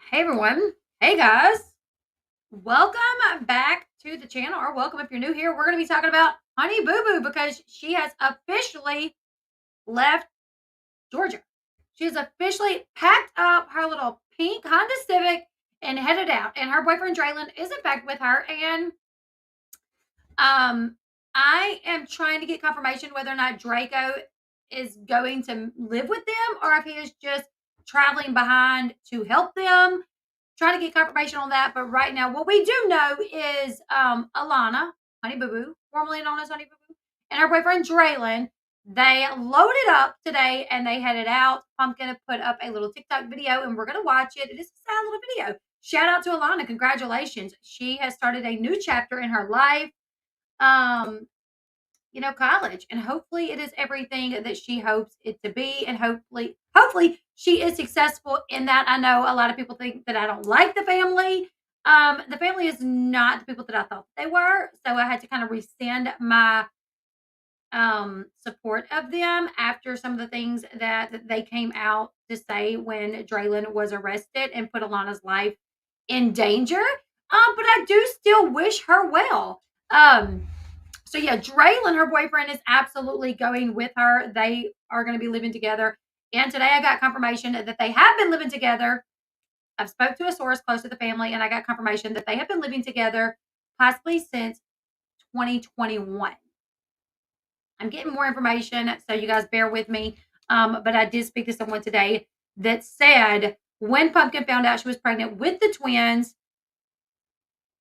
Hey everyone. Hey guys. Welcome back to the channel, or welcome if you're new here. We're going to be talking about Honey Boo Boo because she has officially left Georgia. She has officially packed up her little pink Honda Civic and headed out. And her boyfriend Dralin is in fact with her. And I am trying to get confirmation whether or not Draco is going to live with them or if he is just traveling behind to help them. Trying to get confirmation on that, but right now, what we do know is Alana, Honey Boo Boo, formerly known as Honey Boo Boo, and her boyfriend Dralin, they loaded up today and they headed out. I'm gonna put up a little TikTok video and we're gonna watch it. It is a sad little video. Shout out to Alana, congratulations. She has started a new chapter in her life. Um, college, and hopefully it is everything that she hopes it to be, and hopefully she is successful in that. I know a lot of people think that I don't like the family. The family is not the people that I thought they were, so I had to kind of rescind my support of them after some of the things that they came out to say when Dralin was arrested and put Alana's life in danger. But I do still wish her well. So yeah, Dralin, her boyfriend, is absolutely going with her. They are going to be living together. And today I got confirmation that they have been living together. I've spoke to a source close to the family, and I got confirmation that they have been living together possibly since 2021. I'm getting more information, so you guys bear with me. But I did speak to someone today that said when Pumpkin found out she was pregnant with the twins,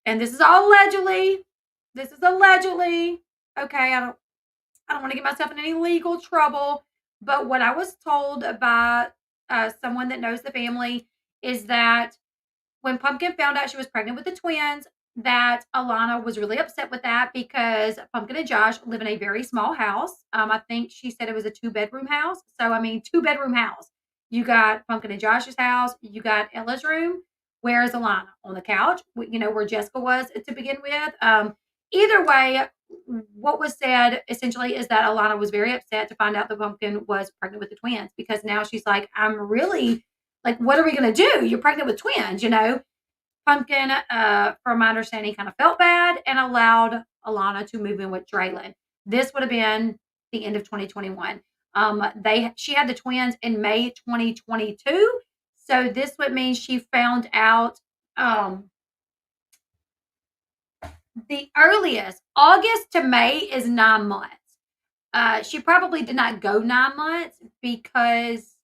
and this is all allegedly. This is allegedly. Okay, I don't want to get myself in any legal trouble, but what I was told by someone that knows the family is that when Pumpkin found out she was pregnant with the twins, that Alana was really upset with that because Pumpkin and Josh live in a very small house. I think she said it was a 2-bedroom house. So, I mean, 2-bedroom house. You got Pumpkin and Josh's house. You got Ella's room. Where's Alana? On the couch, where Jessica was to begin with. Either way, what was said essentially is that Alana was very upset to find out that Pumpkin was pregnant with the twins because now she's like, I'm really like, what are we going to do? You're pregnant with twins. Pumpkin, from my understanding, kind of felt bad and allowed Alana to move in with Dralin. This would have been the end of 2021. She had the twins in May 2022. So this would mean she found out the earliest, August to May, is 9 months. She probably did not go 9 months because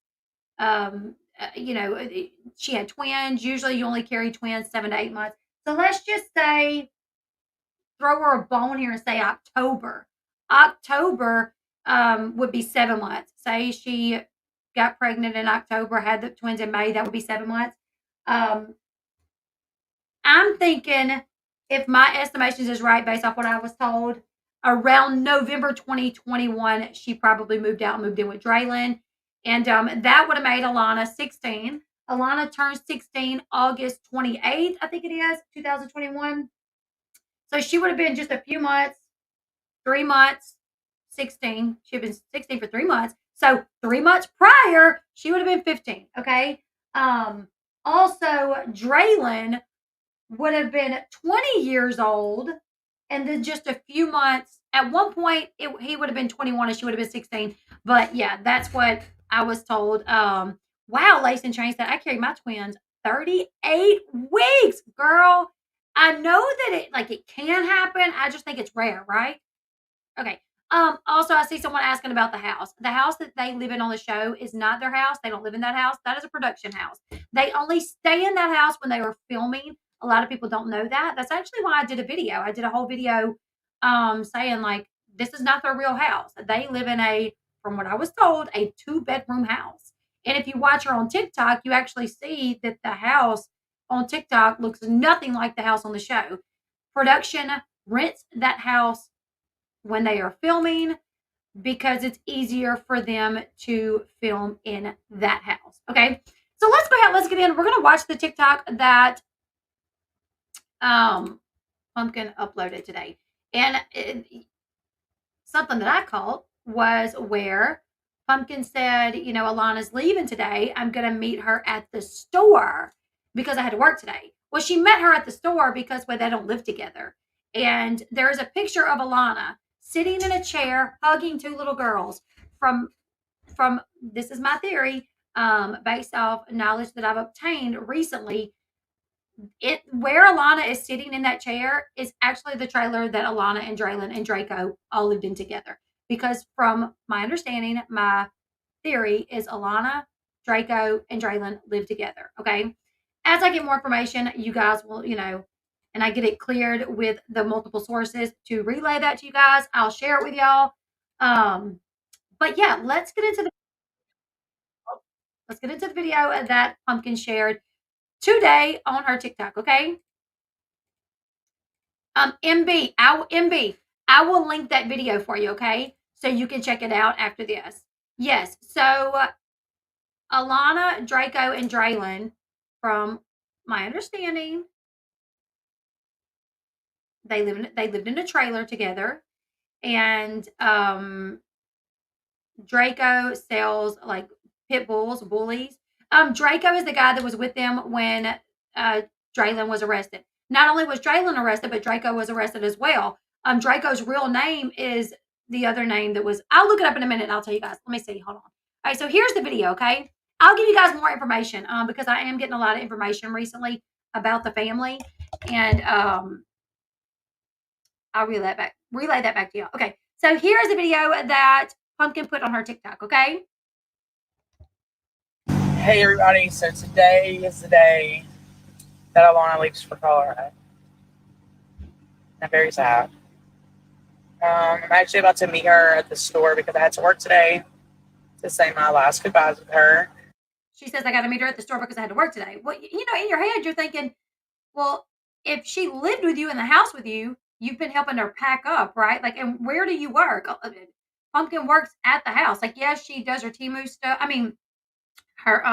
she had twins. Usually you only carry twins 7 to 8 months. So let's just say, throw her a bone here and say October. October would be 7 months. Say she got pregnant in October, had the twins in May, that would be 7 months. I'm thinking, if my estimations is right based off what I was told, around November 2021, she probably moved in with Dralin. And that would have made Alana 16. Alana turns 16 August 28th, I think it is, 2021. So she would have been just a few months, 3 months, 16. She had been 16 for 3 months. So 3 months prior, she would have been 15. Okay. Also, Dralin would have been 20 years old, and then just a few months. At one point, he would have been 21 and she would have been 16. But yeah, that's what I was told. Wow, Lace and Chain said, I carried my twins 38 weeks, girl. I know that it can happen. I just think it's rare, right? Okay. Also, I see someone asking about the house. The house that they live in on the show is not their house. They don't live in that house. That is a production house. They only stay in that house when they were filming. A lot of people don't know that. That's actually why I did a video. I did a whole video saying, like, this is not their real house. They live in from what I was told, a 2-bedroom house. And if you watch her on TikTok, you actually see that the house on TikTok looks nothing like the house on the show. Production rents that house when they are filming because it's easier for them to film in that house. Okay. So let's go ahead. Let's get in. We're going to watch the TikTok that Pumpkin uploaded today. And something that I caught was where Pumpkin said, Alana's leaving today. I'm going to meet her at the store. because I had to work today. Well, she met her at the store because they don't live together. And there's a picture of Alana sitting in a chair hugging two little girls from this is my theory, based off knowledge that I've obtained recently. It where Alana is sitting in that chair is actually the trailer that Alana and Dralin and Draco all lived in together. Because from my understanding, my theory is Alana, Draco, and Dralin live together. Okay. As I get more information, you guys will, and I get it cleared with the multiple sources to relay that to you guys. I'll share it with y'all. But yeah, let's get into the video that Pumpkin shared today on her TikTok. Okay. MB, I will link that video for you, okay? So you can check it out after this. Yes. So Alana, Draco, and Dralin, from my understanding, they lived in a trailer together, and Draco sells like pit bulls, bullies. Draco is the guy that was with them when Dralin was arrested. Not only was Dralin arrested, but Draco was arrested as well. Draco's real name is the other name that was. I'll look it up in a minute and I'll tell you guys. Let me see. Hold on. All right, so here's the video, okay? I'll give you guys more information because I am getting a lot of information recently about the family, and I'll relay that back to y'all. Okay, so here's the video that Pumpkin put on her TikTok, okay? Hey everybody, so today is the day that Alana leaves for Colorado. I'm very sad. I'm actually about to meet her at the store because I had to work today to say my last goodbyes with her. She says, I got to meet her at the store because I had to work today. Well, in your head, you're thinking, well, if she lived with you in the house with you, you've been helping her pack up, right? Like, and where do you work? Pumpkin works at the house. Like, yes, she does her Temu stuff. I mean, her,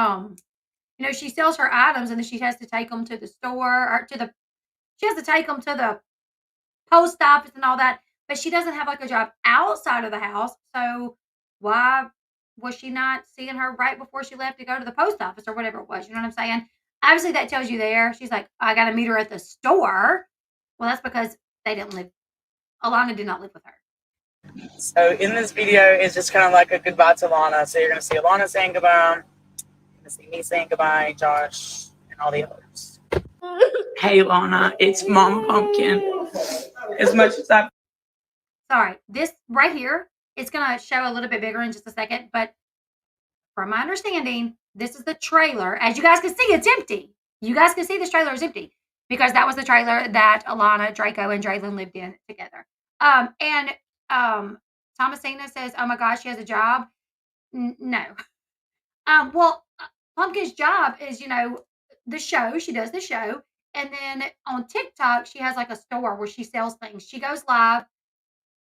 she sells her items and then she has to take them to the store or she has to take them to the post office and all that. But she doesn't have like a job outside of the house. So why was she not seeing her right before she left to go to the post office or whatever it was? You know what I'm saying? Obviously, that tells you there. She's like, I got to meet her at the store. Well, that's because Alana did not live with her. So in this video, it's just kind of like a goodbye to Alana. So you're going to see Alana saying goodbye. You're going to see me saying goodbye, Josh, and all the others. Hey, Alana, it's Mom Pumpkin. As much as I... Sorry, this right here, it's going to show a little bit bigger in just a second. But from my understanding, this is the trailer. As you guys can see, it's empty. You guys can see this trailer is empty because that was the trailer that Alana, Draco, and Dralin lived in together. Thomasina says, oh my gosh, she has a job. No. Pumpkin's job is, the show. She does the show. And then on TikTok, she has like a store where she sells things. She goes live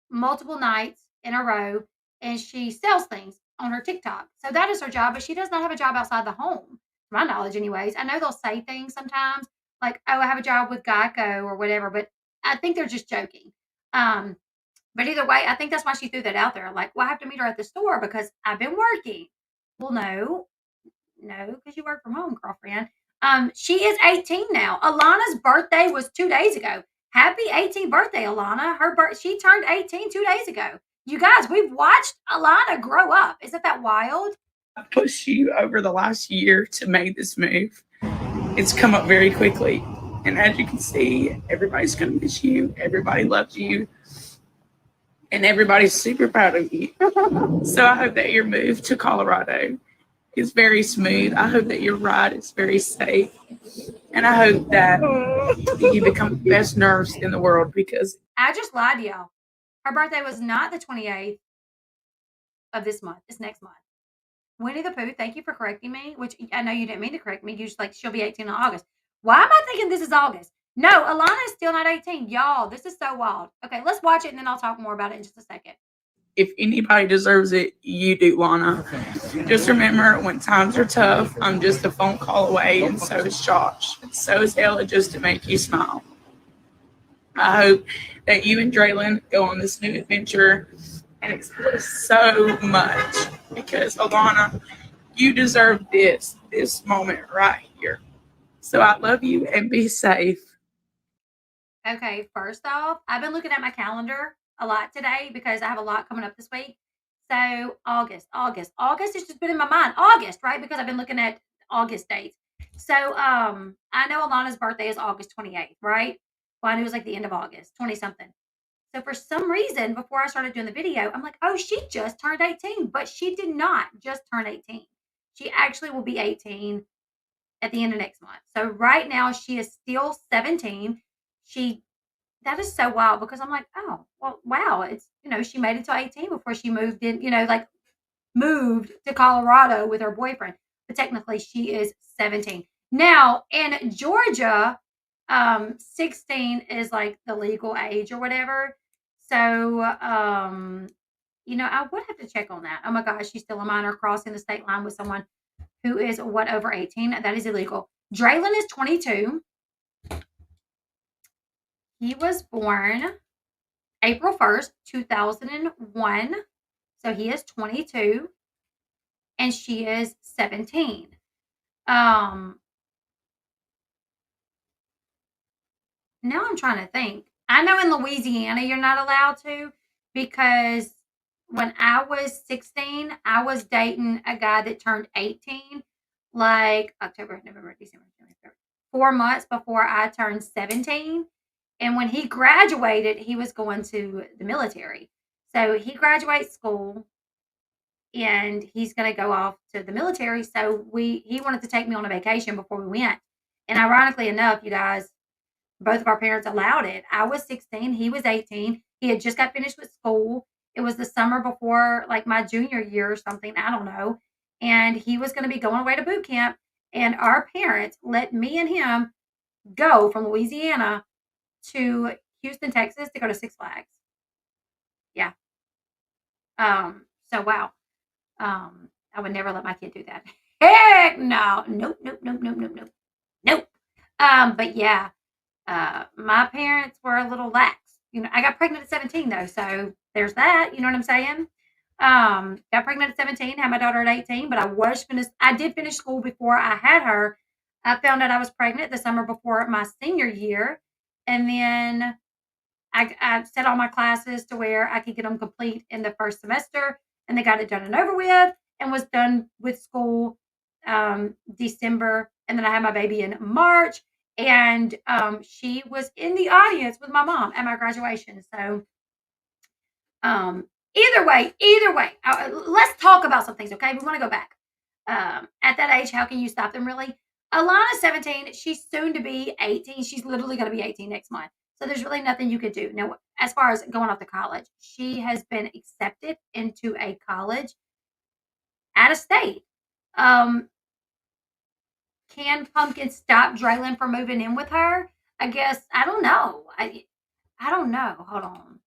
multiple nights in a row and she sells things on her TikTok. So that is her job, but she does not have a job outside the home, to my knowledge anyways. I know they'll say things sometimes like, oh, I have a job with Geico or whatever, but I think they're just joking. But either way, I think that's why she threw that out there. Like, well, I have to meet her at the store because I've been working. Well, no, because you work from home, girlfriend. She is 18 now. Alana's birthday was 2 days ago. Happy 18th birthday, Alana. She turned 18 2 days ago. You guys, we've watched Alana grow up. Isn't that wild? I pushed you over the last year to make this move. It's come up very quickly. And as you can see, everybody's going to miss you. Everybody loves you. And everybody's super proud of you. So I hope that your move to Colorado is very smooth. I hope that your ride is very safe. And I hope that you become the best nurse in the world because... I just lied to y'all. Her birthday was not the 28th of this month. It's next month. Winnie the Pooh, thank you for correcting me, which I know you didn't mean to correct me. You just like, she'll be 18 in August. Why am I thinking this is August? No, Alana is still not 18. Y'all, this is so wild. Okay, let's watch it and then I'll talk more about it in just a second. If anybody deserves it, you do, Lana. Just remember, when times are tough, I'm just a phone call away, and so is Josh. And so is Ella, just to make you smile. I hope that you and Dralin go on this new adventure and explore so much because, Alana, you deserve this moment right here. So I love you and be safe. Okay, first off, I've been looking at my calendar a lot today because I have a lot coming up this week. So August has just been in my mind. August, right? Because I've been looking at August dates. So I know Alana's birthday is August 28th, right? Well, I knew it was like the end of August, 20 something. So for some reason, before I started doing the video, I'm like, oh, she just turned 18, but she did not just turn 18. She actually will be 18 at the end of next month. So right now she is still 17. She That is so wild because I'm like, oh, well, wow, it's she made it to 18 before she moved in, like moved to Colorado with her boyfriend. But technically she is 17. Now in Georgia, 16 is like the legal age or whatever. So I would have to check on that. Oh my gosh, she's still a minor crossing the state line with someone who is what over 18. That is illegal. Dralin is 22. He was born April 1st, 2001. So he is 22 and she is 17. Um, Now I'm trying to think. I know in Louisiana you're not allowed to because when I was 16, I was dating a guy that turned 18 like October, November, December, January, February, 4 months before I turned 17. And when he graduated, he was going to the military. So he graduates school and he's going to go off to the military. So he wanted to take me on a vacation before we went. And ironically enough, you guys, both of our parents allowed it. I was 16, he was 18. He had just got finished with school. It was the summer before like my junior year or something, I don't know. And he was going to be going away to boot camp. And our parents let me and him go from Louisiana to Houston, Texas to go to Six Flags. Yeah. So wow. I would never let my kid do that. Heck no. Nope, nope, nope, nope, nope, nope. Nope. But yeah, my parents were a little lax. I got pregnant at 17 though, so there's that. You know what I'm saying? Got pregnant at 17, had my daughter at 18, but I did finish school before I had her. I found out I was pregnant the summer before my senior year, and then I set all my classes to where I could get them complete in the first semester, and they got it done and over with, and was done with school December, and then I had my baby in March, and she was in the audience with my mom at my graduation. So either way, let's talk about some things, okay? We want to go back. At that age, how can you stop them, really? Alana's 17. She's soon to be 18. She's literally going to be 18 next month. So there's really nothing you could do. Now, as far as going off to college, she has been accepted into a college out of state. Can Pumpkin stop Dralin from moving in with her? I guess I don't know. I don't know. Hold on.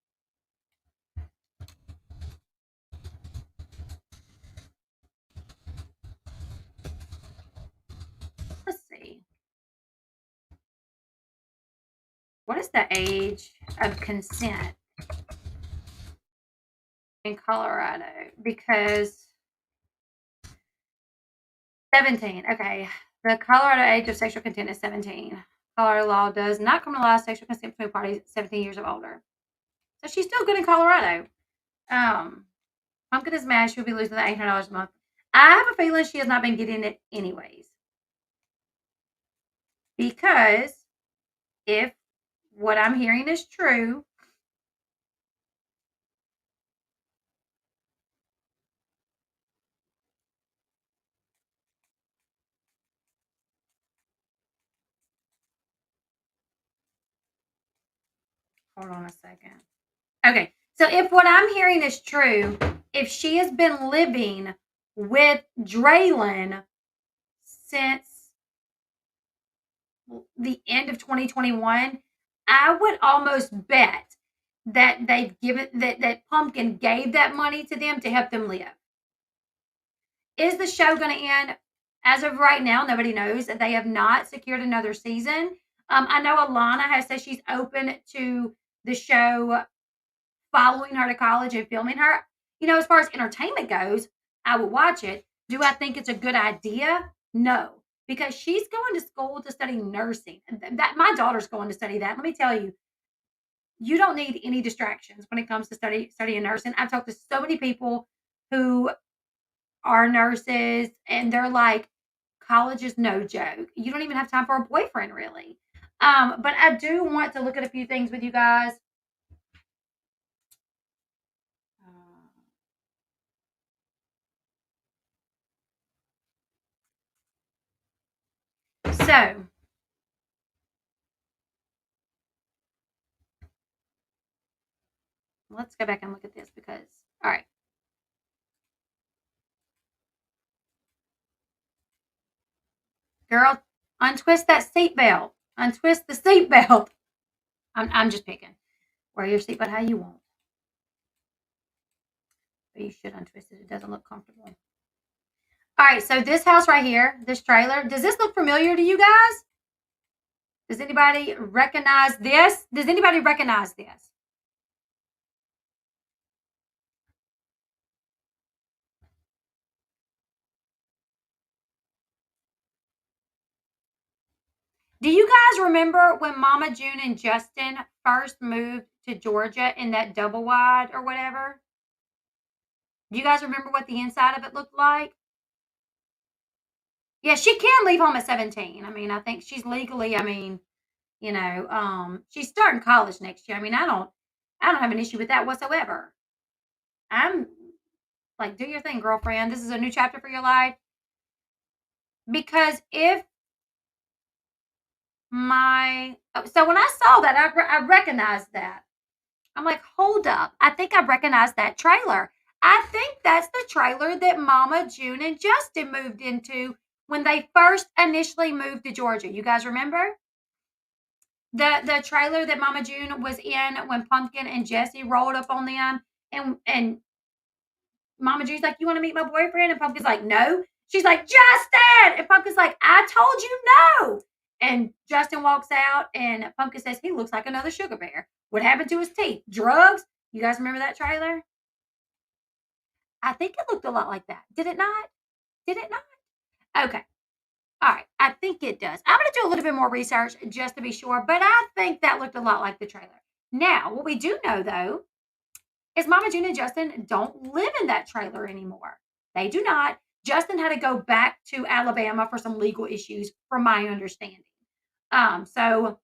Let's see. What is the age of consent in Colorado? Because 17. Okay. The Colorado age of sexual consent is 17. Colorado law does not criminalize sexual consent between parties 17 years of older. So she's still good in Colorado. Pumpkin is mad she'll be losing the $800 a month. I have a feeling she has not been getting it anyways. Because if what I'm hearing is true, hold on a second. Okay, so if what I'm hearing is true, if she has been living with Dralin since the end of 2021, I would almost bet that they've given that Pumpkin gave that money to them to help them live. Is the show going to end? As of right now, nobody knows. They have not secured another season. I know Alana has said she's open to the show following her to college and filming her. As far as entertainment goes, I would watch it. Do I think it's a good idea? No, because she's going to school to study nursing. That my daughter's going to study that. Let me tell you, you don't need any distractions when it comes to studying nursing. I've talked to so many people who are nurses, and they're like, college is no joke. You don't even have time for a boyfriend, really. But I do want to look at a few things with you guys. So let's go back and look at this because, all right, girl, untwist that seatbelt. Untwist the seatbelt. I'm just picking. Wear your seatbelt how you want. But you should untwist it. It doesn't look comfortable. All right, so this house right here, this trailer, does this look familiar to you guys? Does anybody recognize this? Does anybody recognize this? Do you guys remember when Mama June and Justin first moved to Georgia in that double wide or whatever? Do you guys remember what the inside of it looked like? Yeah, she can leave home at 17. I mean, I think she's legally, I mean, she's starting college next year. I mean, I don't have an issue with that whatsoever. I'm like, do your thing, girlfriend. This is a new chapter for your life. Because if so when I saw that, I recognized that. I'm like, hold up. I think I recognize that trailer. I think that's the trailer that Mama June and Justin moved into when they first initially moved to Georgia. You guys remember? The trailer that Mama June was in when Pumpkin and Jesse rolled up on them, and Mama June's like, "You want to meet my boyfriend?" And Pumpkin's like, "No." She's like, "Justin!" And Pumpkin's like, "I told you no." And Justin walks out, and Pumpkin says, "He looks like another sugar bear. What happened to his teeth? Drugs?" You guys remember that trailer? I think it looked a lot like that. Did it not? Did it not? Okay. All right. I think it does. I'm going to do a little bit more research just to be sure, but I think that looked a lot like the trailer. Now, what we do know, though, is Mama June and Justin don't live in that trailer anymore. They do not. Justin had to go back to Alabama for some legal issues, from my understanding. So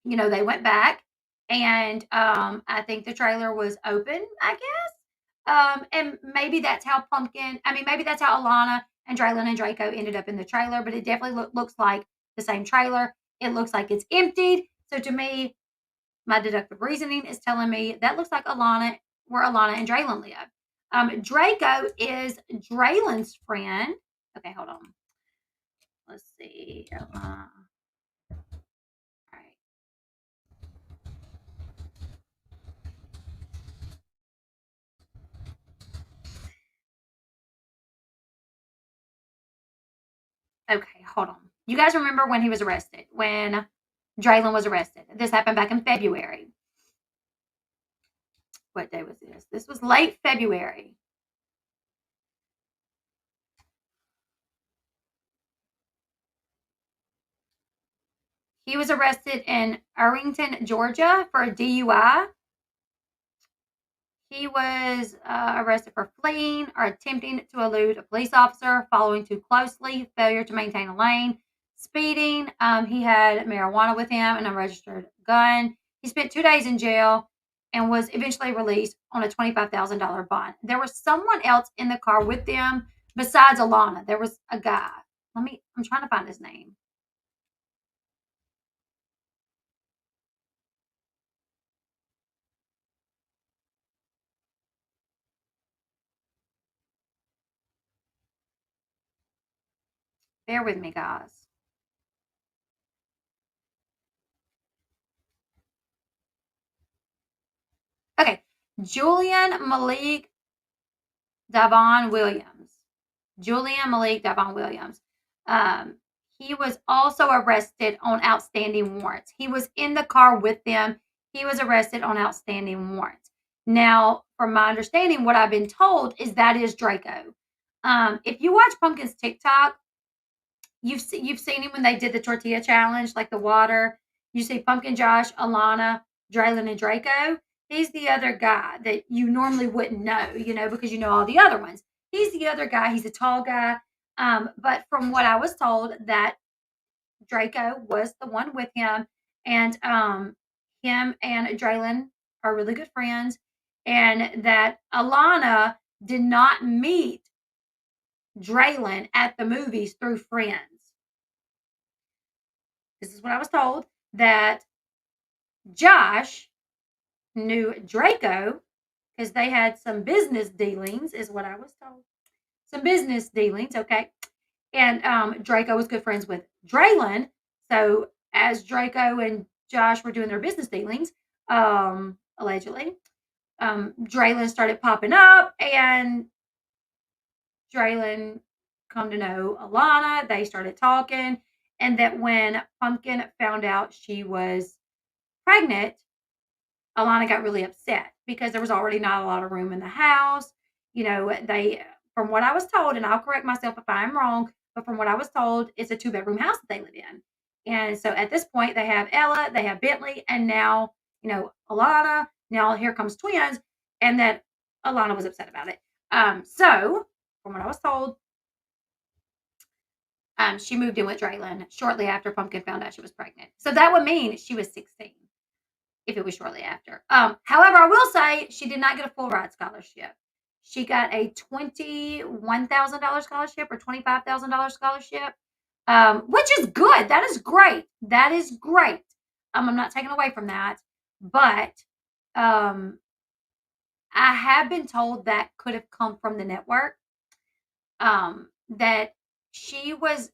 they went back, and I think the trailer was open, I guess. And maybe that's how maybe that's how Alana and Dralin and Draco ended up in the trailer, but it definitely looks like the same trailer. It looks like it's emptied. So to me, my deductive reasoning is telling me that looks like where Alana and Dralin live. Draco is Dralin's friend. Okay, hold on. Let's see. All right. Okay, hold on. You guys remember when he was arrested? When Dralin was arrested? This happened back in February. What day was this? This was late February. He was arrested in Irvington, Georgia for a DUI. He was arrested for fleeing or attempting to elude a police officer, following too closely, failure to maintain a lane, speeding. He had marijuana with him and a registered gun. He spent 2 days in jail and was eventually released on a $25,000 bond. There was someone else in the car with them besides Alana. There was a guy. I'm trying to find his name. Bear with me, guys. Okay. Julian Malik Davon Williams. Julian Malik Davon Williams. Um, he was also arrested on outstanding warrants. He was in the car with them. He was arrested on outstanding warrants. Now, from my understanding, what I've been told is that is Draco. If you watch Pumpkin's TikTok, you've seen him when they did the tortilla challenge, like the water. You see Pumpkin Josh, Alana, Dralin, and Draco. He's the other guy that you normally wouldn't know, because you know all the other ones. He's the other guy. He's a tall guy. But from what I was told, that Draco was the one with him, and him and Dralin are really good friends, and that Alana did not meet Dralin at the movies through friends. This is what I was told, that Josh knew Draco because they had some business dealings, is what I was told. Some business dealings, okay. And Draco was good friends with Dralin. So as Draco and Josh were doing their business dealings, allegedly, Dralin started popping up, and Dralin come to know Alana. They started talking, and that when Pumpkin found out she was pregnant, Alana got really upset because there was already not a lot of room in the house. From what I was told, and I'll correct myself if I'm wrong, but from what I was told, it's a two-bedroom house that they live in. And so at this point, they have Ella, they have Bentley, and now, Alana. Now here comes twins, and that Alana was upset about it. So from what I was told, she moved in with Dralin shortly after Pumpkin found out she was pregnant. So that would mean she was 16 if it was shortly after. However, I will say she did not get a full ride scholarship. She got a $21,000 scholarship or $25,000 scholarship, which is good. That is great. That is great. I'm not taking away from that, but um, I have been told that could have come from the network. That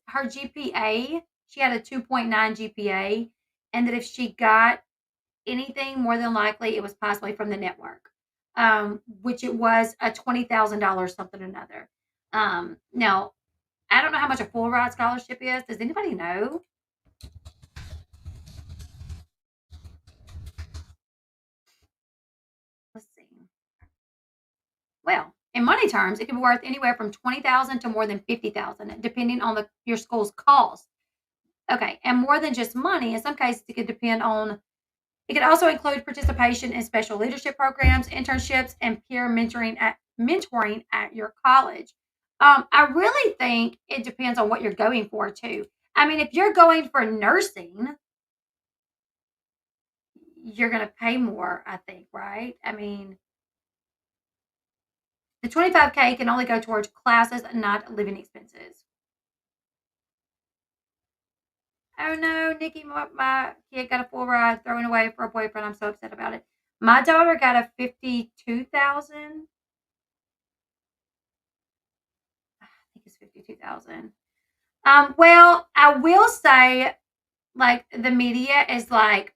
her GPA, she had a 2.9 GPA, and that if she got anything, more than likely it was possibly from the network, which it was a $20,000 something or another. Now, I don't know how much a full ride scholarship is. Does anybody know? Let's see. Well, in money terms, it can be worth anywhere from 20,000 to more than 50,000, depending on your school's cost. Okay, and more than just money, in some cases, it could depend on. It could also include participation in special leadership programs, internships, and peer mentoring at your college. I really think it depends on what you're going for too. I mean, if you're going for nursing, you're going to pay more, I think, right? I mean, the 25K can only go towards classes and not living expenses. Oh no, Nikki, my kid got a full ride thrown away for a boyfriend. I'm so upset about it. My daughter got a 52,000. I think it's 52,000. Well, I will say, like, the media is like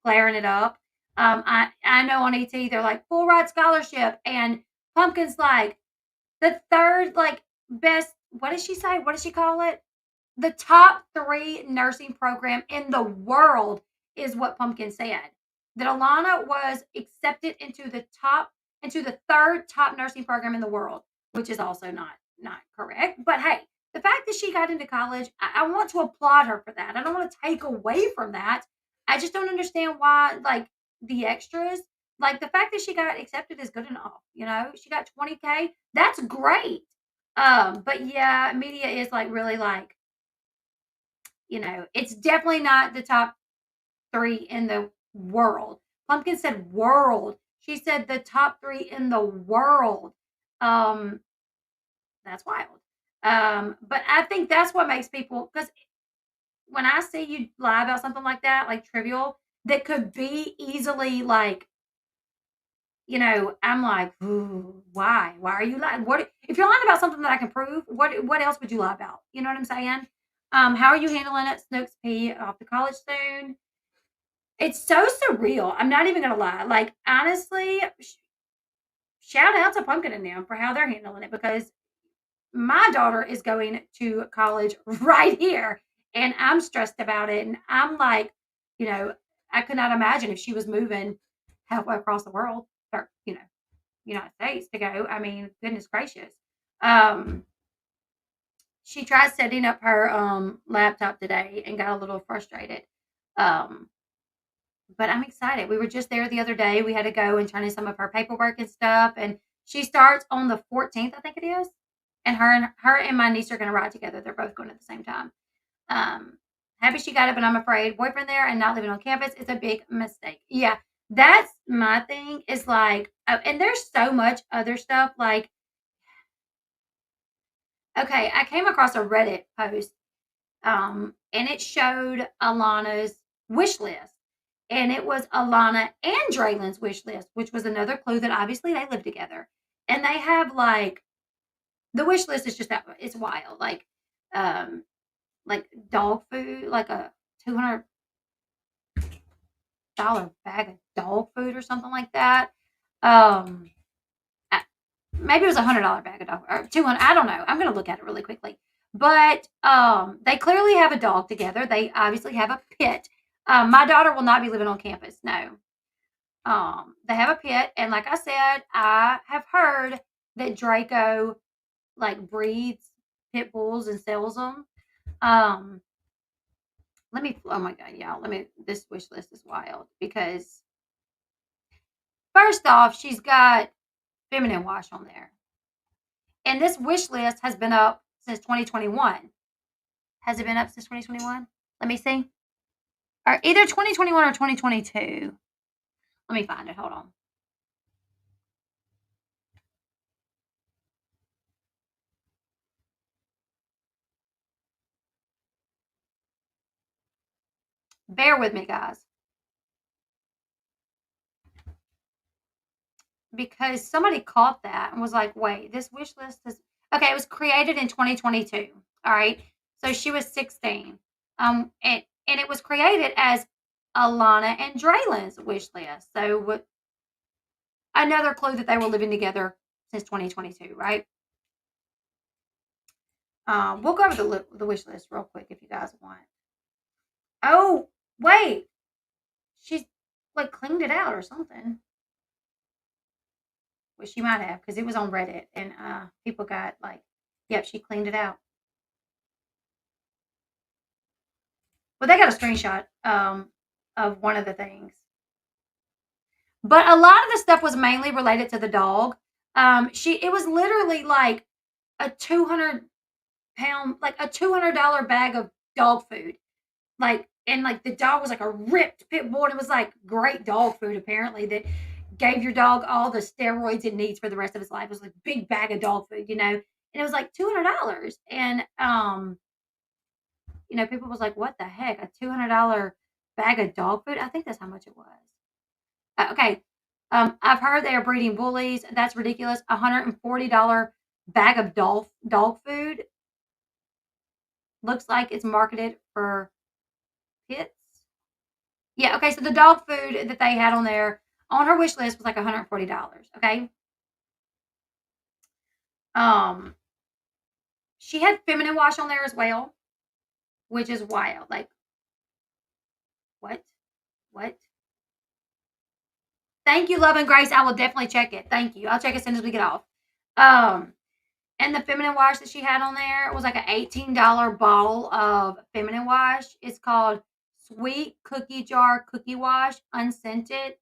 flaring it up. I know on ET they're like full ride scholarship, and Pumpkin's like the third like best. What does she say? What does she call it? The top 3 nursing program in the world is what Pumpkin said. That Alana was accepted into the third top nursing program in the world, which is also not correct. But hey, the fact that she got into college, I want to applaud her for that. I don't want to take away from that. I just don't understand why, like, the extras, like the fact that she got accepted is good enough. She got 20K. That's great. But yeah, media is like really like, it's definitely not the top 3 in the world. Pumpkin said world. She said the top 3 in the world. Um, that's wild. But I think that's what makes people, because when I see you lie about something like that, like trivial, that could be easily like, I'm like, ooh, why? Why are you lying? What if you're lying about something that I can prove? What else would you lie about? You know what I'm saying? How are you handling it? Snooks P off to college soon. It's so surreal. I'm not even gonna lie. Like, honestly, shout out to Pumpkin and them for how they're handling it, because my daughter is going to college right here, and I'm stressed about it. And I'm like, you know, I could not imagine if she was moving halfway across the world, or United States to go. I mean, goodness gracious. Um, She tried setting up her laptop today and got a little frustrated. Um, but I'm excited. We were just there the other day. We had to go and turn in some of her paperwork and stuff. And she starts on the 14th, I think it is. And her and my niece are going to ride together. They're both going at the same time. Um, Happy she got it, but I'm afraid boyfriend there and not living on campus is a big mistake. Yeah, that's my thing. Is like, and there's so much other stuff. Like, okay, I came across a Reddit post, and it showed Alana's wish list, and it was Alana and Draylen's wish list, which was another clue that obviously they live together, and they have like the wish list is just that it's wild, um, like dog food, like a $200 bag of dog food or something like that. Um, Maybe it was $100 bag of dog or 200. I don't know. I'm gonna look at it really quickly. But they clearly have a dog together. They obviously have a pit. My daughter will not be living on campus. No. They have a pit, and like I said, I have heard that Draco like breeds pit bulls and sells them. Um, Let me. Oh my god, y'all. Let me. This wish list is wild because first off, she's got feminine wash on there. And this wish list has been up since 2021. Has it been up since 2021? Let me see. Or either 2021 or 2022. Let me find it. Hold on. Bear with me, guys. Because somebody caught that and was like, wait, this wish list is okay, it was created in 2022. All right. So she was 16. And it was created as Alana and Draylen's wish list. So another clue that they were living together since 2022, right? We'll go over the wish list real quick if you guys want. Oh, wait, she's like cleaned it out or something. Well, she might have because it was on Reddit and people got like, yep, she cleaned it out. Well, they got a screenshot of one of the things, but a lot of the stuff was mainly related to the dog. It was literally like a 200 pound, like a $200 bag of dog food. Like, and like the dog was like a ripped pit bull. And it was like great dog food, apparently, that gave your dog all the steroids it needs for the rest of his life. It was like a big bag of dog food, and it was like $200. And people was like, what the heck? A $200 bag of dog food? I think that's how much it was. Okay. I've heard they are breeding bullies. That's ridiculous. $140 bag of dog food looks like it's marketed for pits. Yeah, okay, so the dog food that they had on there on her wish list was like $140, okay? Um, she had feminine wash on there as well, which is wild. Like, what? What? Thank you, Love and Grace. I will definitely check it. Thank you. I'll check it as soon as we get off. Um, and the feminine wash that she had on there was like an $18 bottle of feminine wash. It's called Sweet Cookie Jar Cookie Wash, unscented,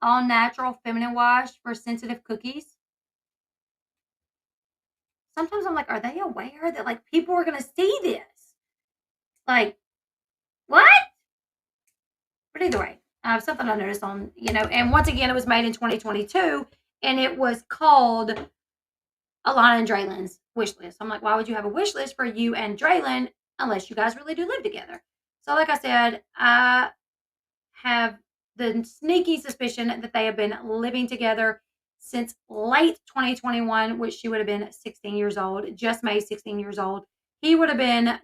all natural feminine wash for sensitive cookies. Sometimes I'm like, are they aware that like people are gonna see this? Like, what? But either way, something I noticed on, and once again, it was made in 2022, and it was called Alana and Draylen's wish list. I'm like, why would you have a wish list for you and Draylen unless you guys really do live together? So, like I said, I have the sneaky suspicion that they have been living together since late 2021, which she would have been 16 years old, just made 16 years old. He would have been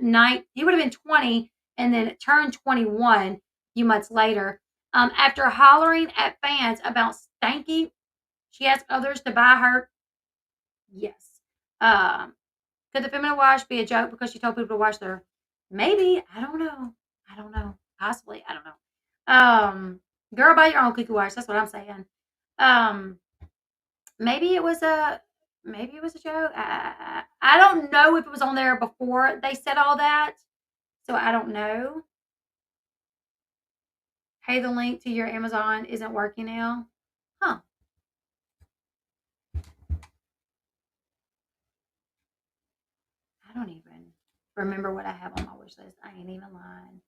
he would have been 20 and then turned 21 a few months later. After hollering at fans about Stanky, she asked others to buy her. Yes. Um, could the feminine wash be a joke because she told people to wash their? Maybe. I don't know. I don't know. Possibly. I don't know. Girl, buy your own cookie wash. That's what I'm saying. Um, maybe it was a maybe it was a joke. I don't know if it was on there before they said all that, so I don't know. Hey, the link to your Amazon isn't working now. Huh. I don't even remember what I have on my wish list. I ain't even lying.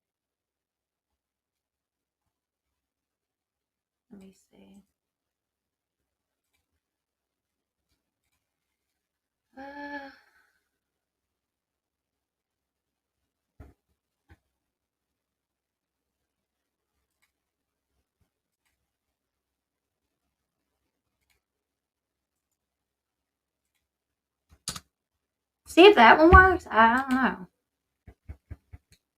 Let me see. Uh, See if that one works. I don't know.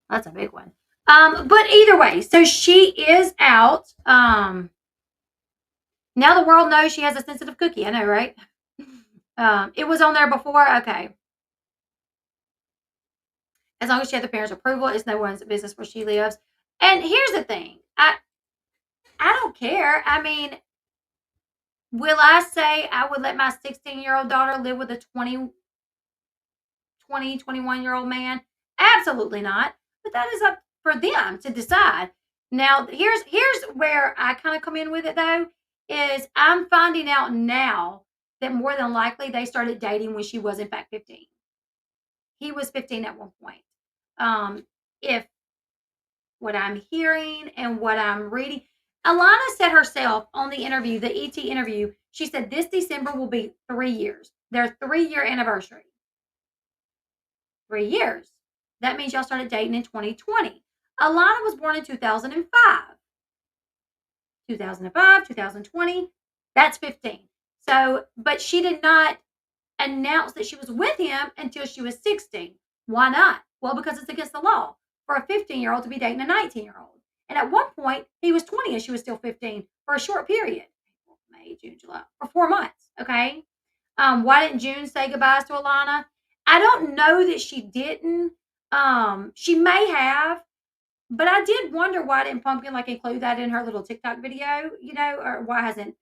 That's a big one. But either way, so she is out. Now the world knows she has a sensitive cookie. I know, right? It was on there before. Okay. As long as she had the parents' approval, it's no one's business where she lives. And here's the thing. I don't care. I mean, will I say I would let my 16-year-old daughter live with a 21-year-old man? Absolutely not. But that is up for them to decide. Now, here's where I kind of come in with it though, is I'm finding out now that more than likely they started dating when she was in fact 15. He was 15 at one point. If what I'm hearing and what I'm reading, Alana said herself on the interview, the ET interview, she said this December will be 3 years. Their 3-year anniversary. 3 years. That means y'all started dating in 2020. Alana was born in 2005. 2005, 2020, that's 15. So, but she did not announce that she was with him until she was 16. Why not? Well, because it's against the law for a 15-year-old to be dating a 19-year-old. And at one point, he was 20 and she was still 15 for a short period. May, June, July, for 4 months. Okay. Why didn't June say goodbyes to Alana? I don't know that she didn't. She may have, but I did wonder why didn't Pumpkin like include that in her little TikTok video, or why hasn't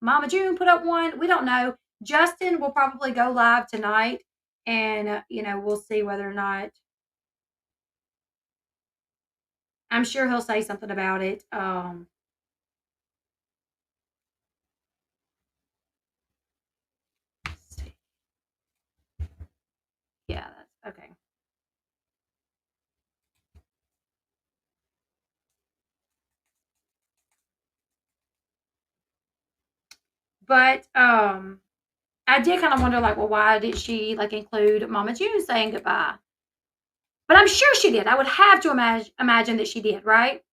Mama June put up one? We don't know. Justin will probably go live tonight, and we'll see whether or not. I'm sure he'll say something about it. Let's see. Yeah, that's okay. But I did kind of wonder, like, well, why did she like include Mama June saying goodbye? But I'm sure she did. I would have to imagine that she did, right?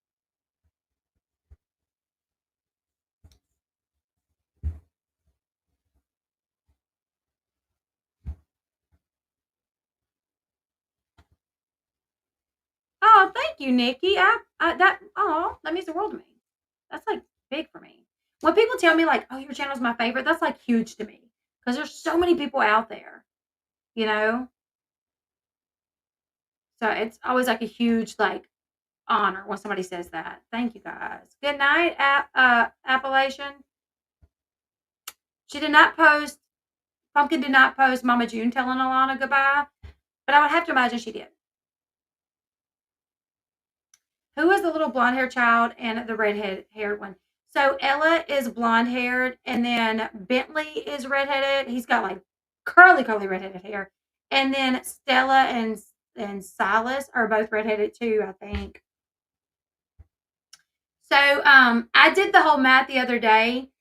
Oh, thank you, Nikki. That means the world to me. That's like big for me. When people tell me like, "Oh, your channel's my favorite," that's like huge to me because there's so many people out there, you know. So it's always like a huge like honor when somebody says that. Thank you guys. Good night, Appalachian. She did not post. Pumpkin did not post Mama June telling Alana goodbye, but I would have to imagine she did. Who is the little blonde haired child and the redhead haired one? So Ella is blonde haired, and then Bentley is redheaded. He's got like curly redheaded hair, and then Stella and Silas are both redheaded too, I think. So I did the whole math the other day.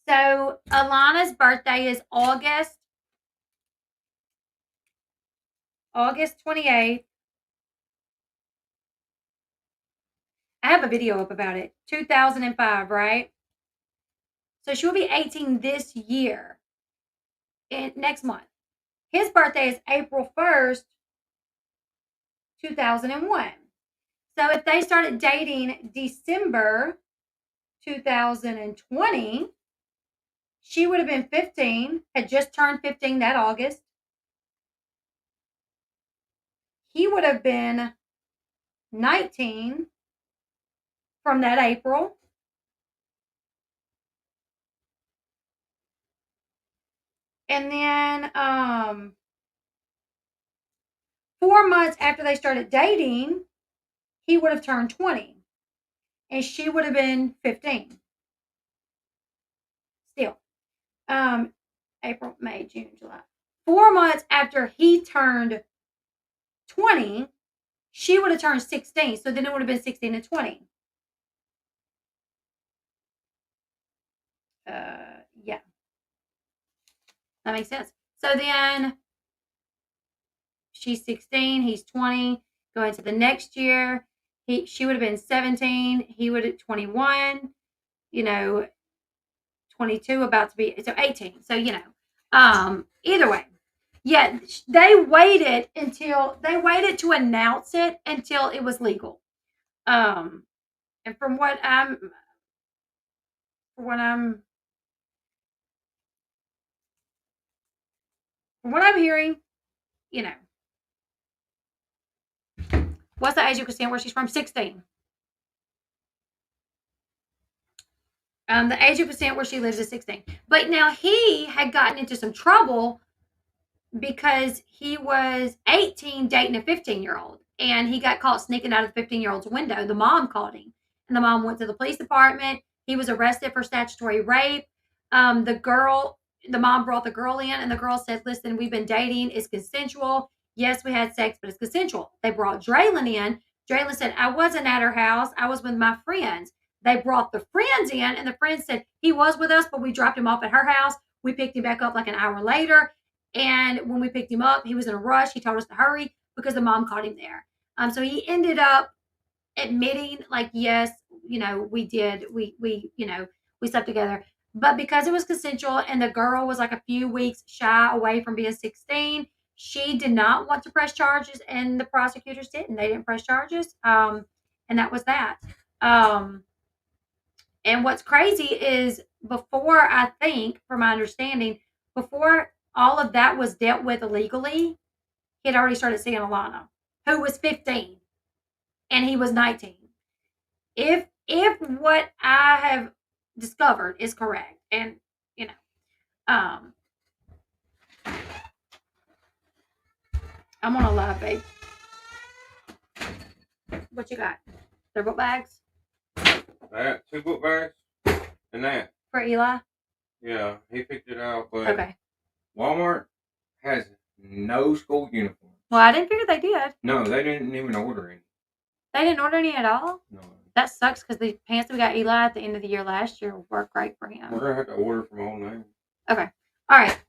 So Alana's birthday is August 28th. I have a video up about it. 2005, right? So she will be 18 this year, next month. His birthday is April 1st, 2001. So if they started dating December 2020, she would have been 15, had just turned 15 that August. He would have been 19 from that April. And then 4 months after they started dating, he would have turned 20 and she would have been 15. Still. Um, April, May, June, July. 4 months after he turned 20, she would have turned 16. So then it would have been 16 and 20. Yeah. That makes sense. So then she's 16, he's 20, going to the next year. She would have been 17, he would have 21, 22, about to be so 18. So, either way. Yeah, they waited to announce it until it was legal. And from what I'm hearing, you know, what's the age of Christine where she's from? 16. The age of consent where she lives is 16. But now he had gotten into some trouble because he was 18 dating a 15-year-old. And he got caught sneaking out of the 15-year-old's window. The mom called him. And the mom went to the police department. He was arrested for statutory rape. The mom brought the girl in, and the girl said, listen, we've been dating. It's consensual. Yes, we had sex, but it's consensual. They brought Dralin in. Dralin said, I wasn't at her house. I was with my friends. They brought the friends in, and the friends said, he was with us, but we dropped him off at her house. We picked him back up like an hour later. And when we picked him up, he was in a rush. He told us to hurry because the mom caught him there. So he ended up admitting, like, yes, we did. We slept together. But because it was consensual and the girl was like a few weeks shy away from being 16, she did not want to press charges, and the prosecutors didn't. They didn't press charges. And that was that. And what's crazy is before, I think, from my understanding, before all of that was dealt with illegally, he had already started seeing Alana, who was 15, and he was 19. If what I have discovered is correct, and I'm on a live, babe. What you got? 3 book bags? I got 2 book bags and that. For Eli? Yeah, he picked it out, but okay. Walmart has no school uniform. Well, I didn't figure they did. No, they didn't even order any. They didn't order any at all? No. That sucks because the pants we got Eli at the end of the year last year worked great for him. We're going to have to order from Old Navy. Okay. All right.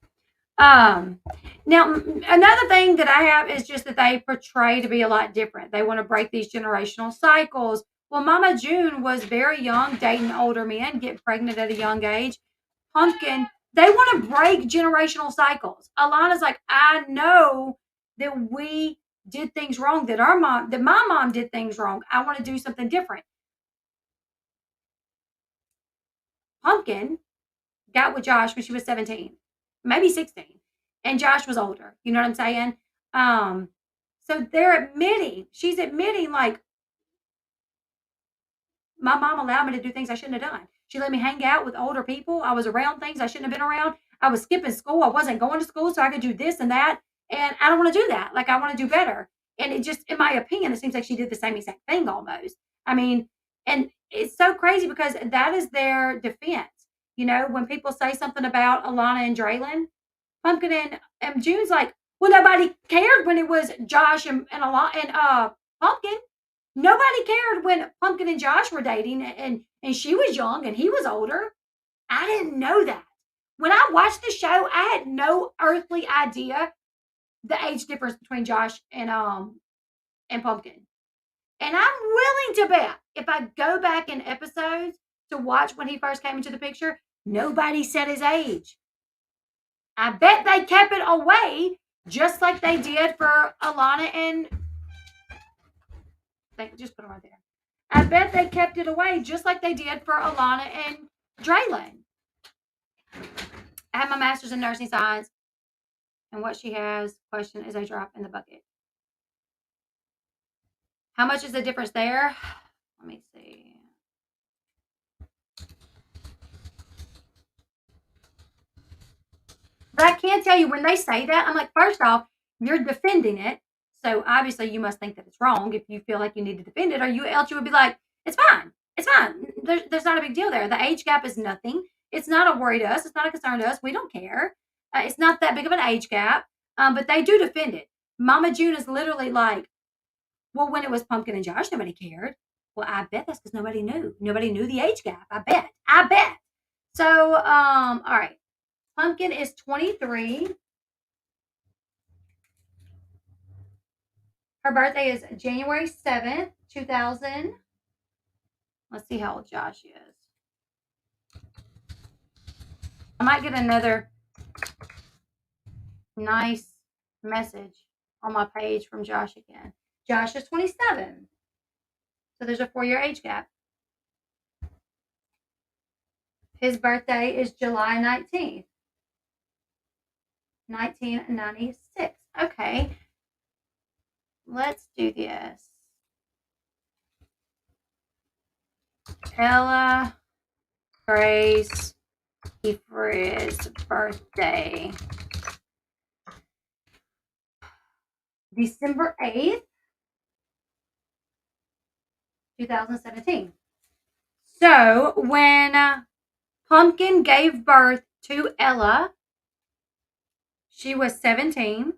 Now, another thing that I have is just that they portray to be a lot different. They want to break these generational cycles. Well, Mama June was very young, dating older men, getting pregnant at a young age. Pumpkin, they want to break generational cycles. Alana's like, I know that we did things wrong, that my mom did things wrong. I want to do something different. Pumpkin got with Josh when she was 17, maybe 16. And Josh was older. You know what I'm saying? So she's admitting, like, my mom allowed me to do things I shouldn't have done. She let me hang out with older people. I was around things I shouldn't have been around. I was skipping school. I wasn't going to school so I could do this and that. And I don't want to do that. Like, I want to do better. And it just, in my opinion, it seems like she did the same exact thing almost. I mean, and it's so crazy because that is their defense. When people say something about Alana and Dralin, Pumpkin and June's like, well, nobody cared when it was Josh and Pumpkin. Nobody cared when Pumpkin and Josh were dating, and she was young and he was older. I didn't know that. When I watched the show, I had no earthly idea the age difference between Josh and Pumpkin. And I'm willing to bet if I go back in episodes to watch when he first came into the picture, nobody said his age. I bet they kept it away just like they did for Alana and... Just put it right there. I bet they kept it away just like they did for Alana and Dralin. I have my master's in nursing science, and what she has, question, is a drop in the bucket. How much is the difference there? Let me see. But I can tell you when they say that, I'm like, first off, you're defending it. So obviously you must think that it's wrong if you feel like you need to defend it, or else you would be like, it's fine. It's fine. There's not a big deal there. The age gap is nothing. It's not a worry to us. It's not a concern to us. We don't care. It's not that big of an age gap. But they do defend it. Mama June is literally like, well, when it was Pumpkin and Josh, nobody cared. Well, I bet that's because nobody knew. Nobody knew the age gap. I bet. I bet. So, all right. Pumpkin is 23. Her birthday is January 7th, 2000. Let's see how old Josh is. I might get another nice message on my page from Josh again. Josh is 27. So there's a 4-year age gap. His birthday is July 19th, 1996. Okay. Let's do this. Ella Grace Kiefer's birthday. December 8th, 2017. So when Pumpkin gave birth to Ella, she was 17.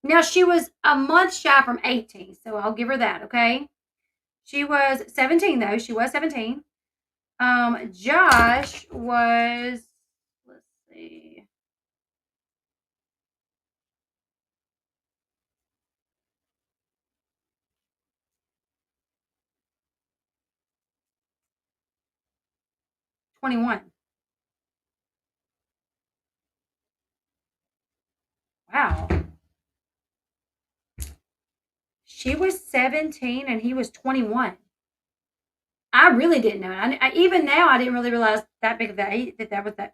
Now she was a month shy from 18, so I'll give her that, okay? She was 17 though. She was 17. Josh was, let's see. "21." Wow. She was 17 and he was 21. I really didn't know. Even now, I didn't really realize that big of that was that.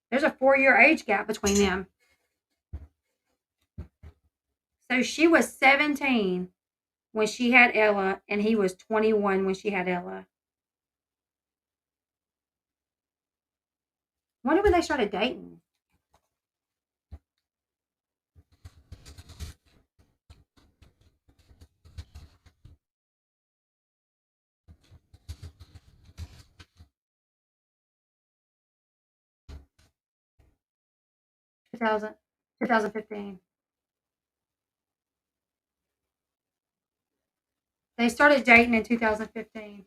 There's a 4-year age gap between them. So she was 17 when she had Ella, and he was 21 when she had Ella. Wonder when they started dating. Two thousand, 2015. They started dating in 2015.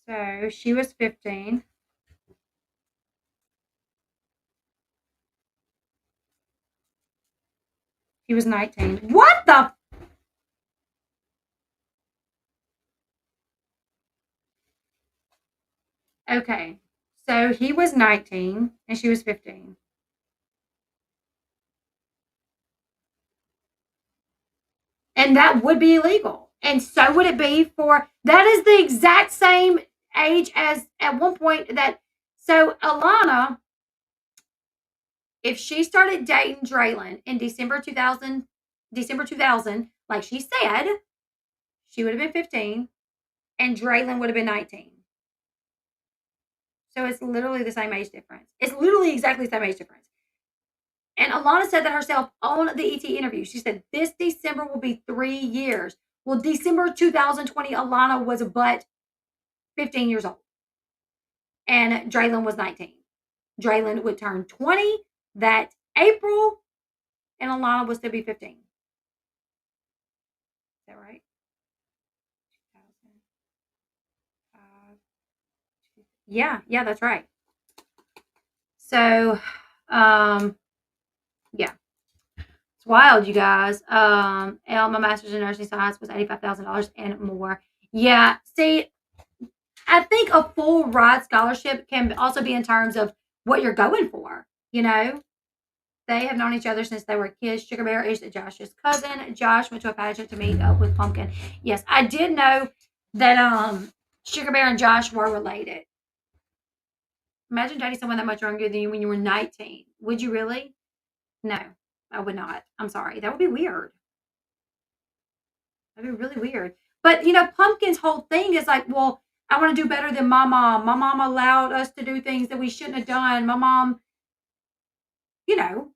So she was 15. He was 19. What the? Okay. So he was 19 and she was 15. And that would be illegal. And so would it be for that is the exact same age as at one point that so Alana, if she started dating Dralin in December 2000, like she said, she would have been 15 and Dralin would have been 19. So it's literally the same age difference. It's literally exactly the same age difference. And Alana said that herself on the ET interview. She said, this December will be 3 years. Well, December 2020, Alana was but 15 years old. And Dralin was 19. Dralin would turn 20 that April, and Alana would still be 15. Is that right? 2005. Yeah, that's right. So, yeah. It's wild, you guys. My master's in nursing science was $85,000 and more. Yeah, see, I think a full ride scholarship can also be in terms of what you're going for. They have known each other since they were kids. Sugar Bear is Josh's cousin. Josh went to a pageant to meet up with Pumpkin. Yes, I did know that Sugar Bear and Josh were related. Imagine dating someone that much younger than you when you were 19. Would you really? No, I would not. I'm sorry. That would be weird. That'd be really weird. But Pumpkin's whole thing is like, well, I want to do better than my mom. My mom allowed us to do things that we shouldn't have done. My mom, you know,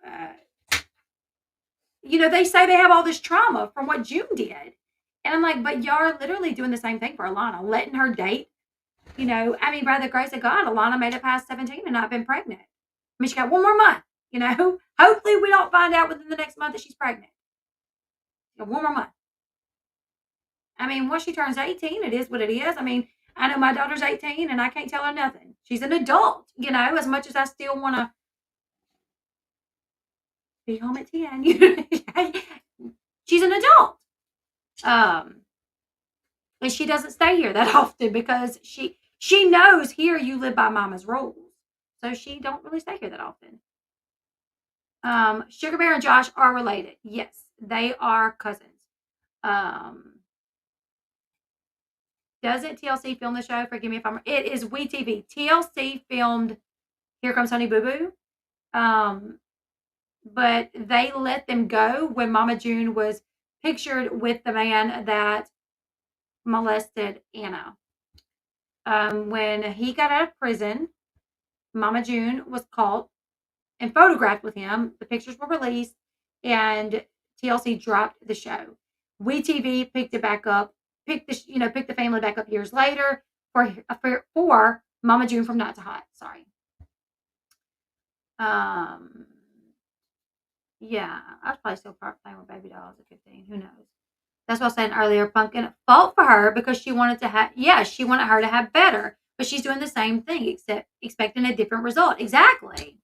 uh, they say they have all this trauma from what June did. And I'm like, but y'all are literally doing the same thing for Alana, letting her date. By the grace of God, Alana made it past 17 and not been pregnant. She got one more month, Hopefully we don't find out within the next month that she's pregnant. One more month. Once she turns 18, it is what it is. I know my daughter's 18 and I can't tell her nothing. She's an adult, as much as I still want to be home at 10. She's an adult. And she doesn't stay here that often because she knows here you live by mama's rules. So she don't really stay here that often. Sugar Bear and Josh are related. Yes, they are cousins. Doesn't TLC film the show? Forgive me if I'm. It is WeTV. TLC filmed Here Comes Honey Boo Boo. But they let them go when Mama June was pictured with the man that molested Anna. When he got out of prison, Mama June was caught and photographed with him. The pictures were released, and TLC dropped the show. WeTV picked it back up, picked the family back up years later for Mama June from Not to Hot. Sorry. Yeah, I was probably still playing with baby dolls at 15. Who knows? That's what I was saying earlier. Pumpkin fault for her because she wanted her to have better, but she's doing the same thing except expecting a different result. Exactly.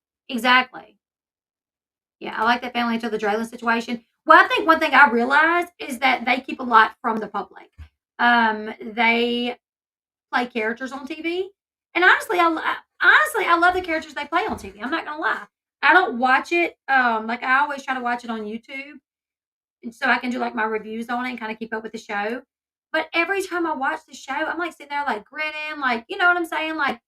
Yeah, I like that family until the Dralin situation. Well, I think one thing I realized is that they keep a lot from the public. They play characters on TV, and honestly, I love the characters they play on TV. I'm not gonna lie. I don't watch it. I always try to watch it on YouTube, and so I can do like my reviews on it and kind of keep up with the show. But every time I watch the show, I'm like sitting there like grinning, like you know what I'm saying, like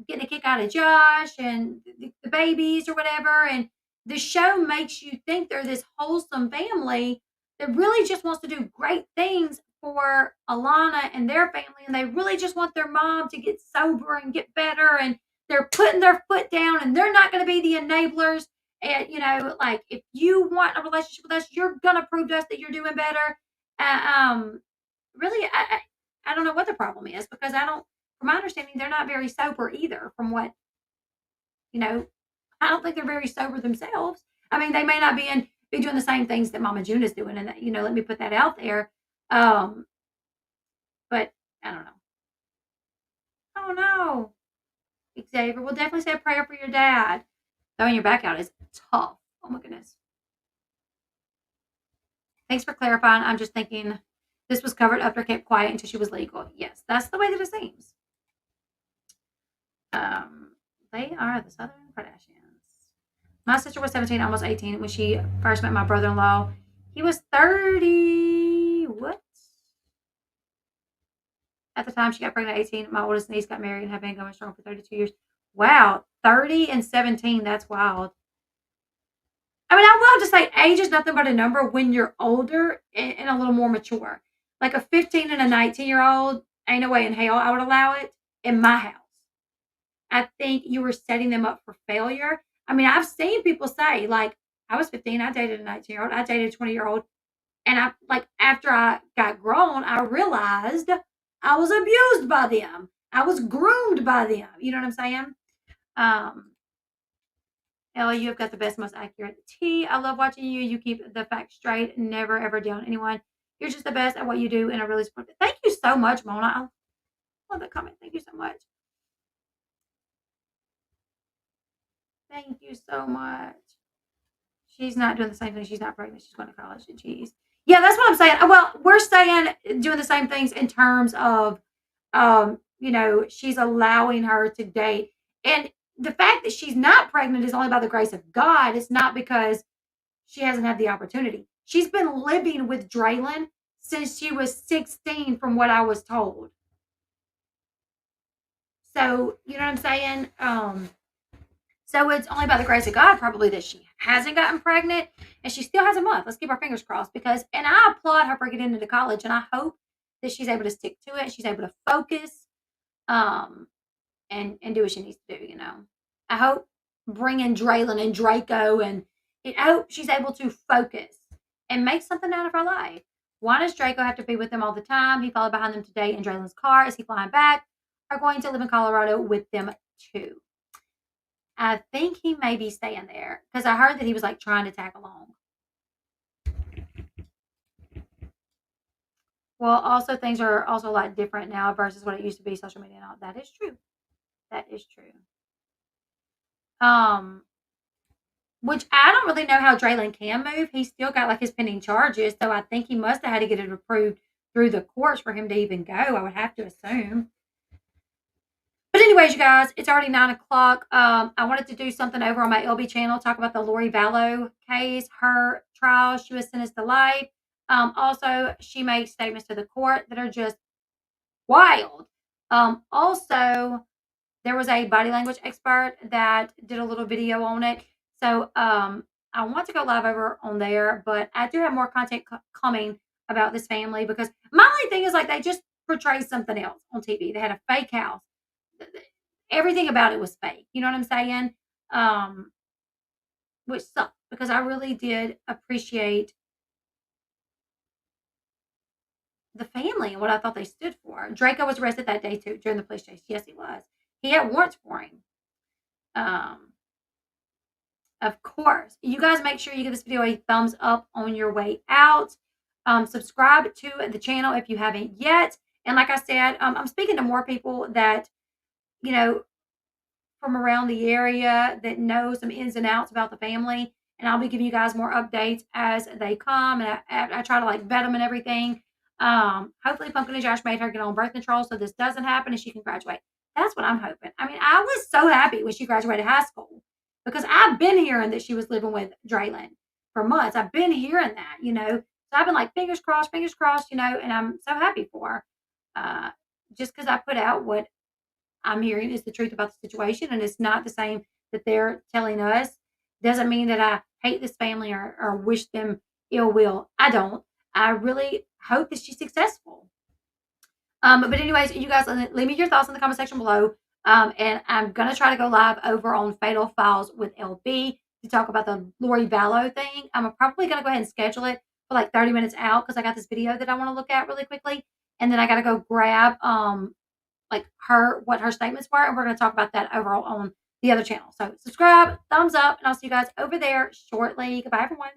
getting a kick out of Josh and the babies or whatever. And the show makes you think they're this wholesome family that really just wants to do great things for Alana and their family. And they really just want their mom to get sober and get better. And they're putting their foot down and they're not going to be the enablers. And, like if you want a relationship with us, you're going to prove to us that you're doing better. Really, I don't know what the problem is because from my understanding, they're not very sober either. From what, I don't think they're very sober themselves. They may not be doing the same things that Mama June is doing, and that, let me put that out there. But I don't know. Oh no, Xavier. We'll definitely say a prayer for your dad. Throwing your back out is tough. Oh my goodness. Thanks for clarifying. I'm just thinking this was covered up or kept quiet until she was legal. Yes, that's the way that it seems. They are the Southern Kardashians. My sister was 17, almost 18 when she first met my brother-in-law. He was 30. What? At the time she got pregnant at 18, my oldest niece got married and had been going strong for 32 years. Wow, 30 and 17. That's wild. I will have to say age is nothing but a number when you're older and a little more mature. Like a 15 and a 19-year-old, ain't no way in hell I would allow it in my house. I think you were setting them up for failure. I've seen people say, like, I was 15, I dated a 19-year-old, I dated a 20-year-old. And after I got grown, I realized I was abused by them. I was groomed by them. You know what I'm saying? Ella, you have got the best, most accurate tea. I love watching you. You keep the facts straight, never ever down anyone. You're just the best at what you do, and I really support it. Thank you so much, Mona. I love that comment. Thank you so much. Thank you so much. She's not doing the same thing. She's not pregnant. She's going to college. Jeez. Yeah, that's what I'm saying. Well, we're saying doing the same things in terms of, she's allowing her to date. And the fact that she's not pregnant is only by the grace of God. It's not because she hasn't had the opportunity. She's been living with Dralin since she was 16, from what I was told. So, you know what I'm saying? So it's only by the grace of God probably that she hasn't gotten pregnant, and she still has a month. Let's keep our fingers crossed and I applaud her for getting into college, and I hope that she's able to stick to it. She's able to focus, and do what she needs to do. I hope bringing Dralin and Draco, and I hope she's able to focus and make something out of her life. Why does Draco have to be with them all the time? He followed behind them today in Dralin's car. Is he flying back? Are going to live in Colorado with them too? I think he may be staying there because I heard that he was like trying to tag along. Well, also things are also a lot different now versus what it used to be, social media and all. That is true. That is true. Which I don't really know how Dralin can move. He's still got like his pending charges, so I think he must have had to get it approved through the courts for him to even go. I would have to assume. But anyways, you guys, it's already 9 o'clock. I wanted to do something over on my Elle Bee channel, talk about the Lori Vallow case, her trial. She was sentenced to life. Also, she made statements to the court that are just wild. Also, there was a body language expert that did a little video on it. So I want to go live over on there, but I do have more content coming about this family because my only thing is like they just portrayed something else on TV. They had a fake house. Everything about it was fake. You know what I'm saying? Which sucked because I really did appreciate the family and what I thought they stood for. Draco was arrested that day too during the police chase. Yes, he was. He had warrants for him. Of course, you guys make sure you give this video a thumbs up on your way out. Subscribe to the channel if you haven't yet. And like I said, I'm speaking to more people that, from around the area that know some ins and outs about the family. And I'll be giving you guys more updates as they come. And I try to like vet them and everything. Hopefully Pumpkin and Josh made her get on birth control so this doesn't happen and she can graduate. That's what I'm hoping. I mean, I was so happy when she graduated high school because I've been hearing that she was living with Dralin for months. I've been hearing that, So I've been like, fingers crossed, and I'm so happy for her. Just because I put out what I'm hearing is the truth about the situation, and it's not the same that they're telling us. Doesn't mean that I hate this family or wish them ill will. I don't. I really hope that she's successful. But anyways, you guys leave me your thoughts in the comment section below. And I'm gonna try to go live over on Fatal Files with Elle Bee to talk about the Lori Vallow thing. I'm probably gonna go ahead and schedule it for like 30 minutes out because I got this video that I want to look at really quickly, and then I gotta go grab like what her statements were, and we're gonna talk about that over on the other channel. So subscribe, thumbs up, and I'll see you guys over there shortly. Goodbye, everyone.